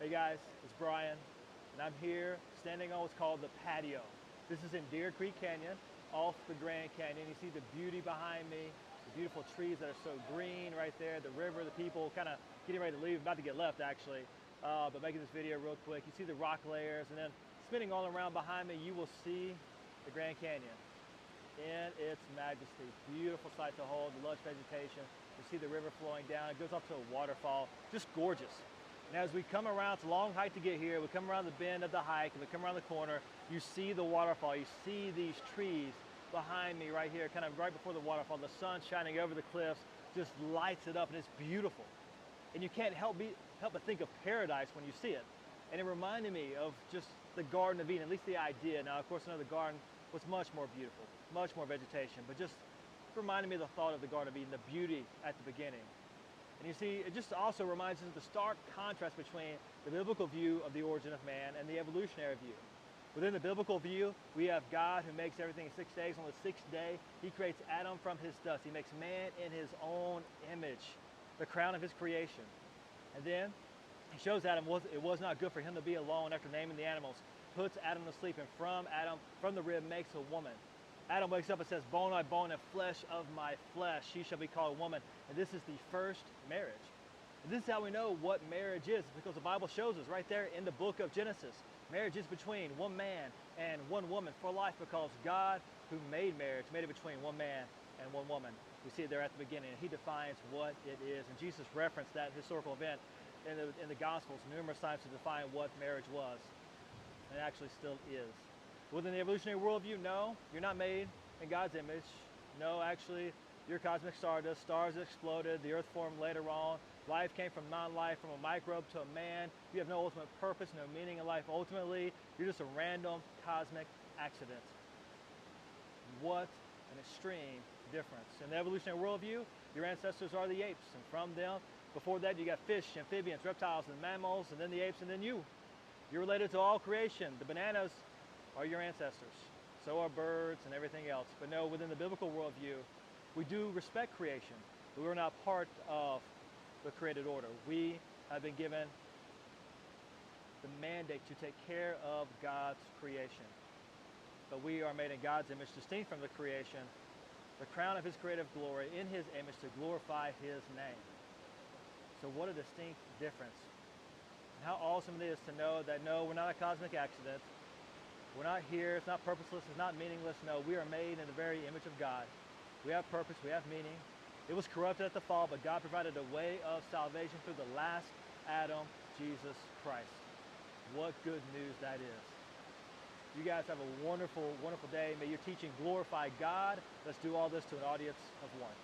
Hey guys, it's Brian, and I'm here standing on what's called the patio. This is in Deer Creek Canyon, off the Grand Canyon. You see the beauty behind me, the beautiful trees that are so green right there, the river, the people kind of getting ready to leave, about to get left actually, but making this video real quick. You see the rock layers, and then spinning all around behind me, you will see the Grand Canyon in its majesty. Beautiful sight to hold, the lush vegetation. You see the river flowing down. It goes up to a waterfall, just gorgeous. And as we come around, it's a long hike to get here. We come around the bend of the hike, and we come around the corner, you see the waterfall. You see these trees behind me right here, kind of right before the waterfall. The sun shining over the cliffs just lights it up, and it's beautiful. And you can't help but think of paradise when you see it. And it reminded me of just the Garden of Eden, at least the idea. Now, of course, I know the garden was much more beautiful, much more vegetation, but just reminded me of the thought of the Garden of Eden, the beauty at the beginning. And you see, it just also reminds us of the stark contrast between the biblical view of the origin of man and the evolutionary view. Within the biblical view, we have God who makes everything in 6 days. On the sixth day, he creates Adam from his dust. He makes man in his own image, the crown of his creation. And then he shows Adam it was not good for him to be alone. After naming the animals, puts Adam to sleep, and from Adam, from the rib, makes a woman. Adam wakes up and says, bone of my bone and flesh of my flesh, she shall be called a woman. And this is the first marriage. And this is how we know what marriage is, because the Bible shows us right there in the book of Genesis. Marriage is between one man and one woman for life, because God, who made marriage, made it between one man and one woman. We see it there at the beginning, and he defines what it is. And Jesus referenced that historical event in the Gospels numerous times to define what marriage was, and it actually still is. Within the evolutionary worldview, no, you're not made in God's image. No, actually, you're cosmic stardust. Stars exploded. The earth formed later on. Life came from non-life, from a microbe to a man. You have no ultimate purpose, no meaning in life. Ultimately, you're just a random cosmic accident. What an extreme difference. In the evolutionary worldview, your ancestors are the apes, and from them, before that, you got fish, amphibians, reptiles, and mammals, and then the apes, and then you. You're related to all creation. The bananas are your ancestors. So are birds and everything else. But no, within the biblical worldview, we do respect creation, but we're not part of the created order. We have been given the mandate to take care of God's creation. But we are made in God's image, distinct from the creation, the crown of his creative glory, in his image, to glorify his name. So what a distinct difference. And how awesome it is to know that no, we're not a cosmic accident. We're not here, it's not purposeless, it's not meaningless. No, we are made in the very image of God. We have purpose, we have meaning. It was corrupted at the fall, but God provided a way of salvation through the last Adam, Jesus Christ. What good news that is. You guys have a wonderful, wonderful day. May your teaching glorify God. Let's do all this to an audience of one.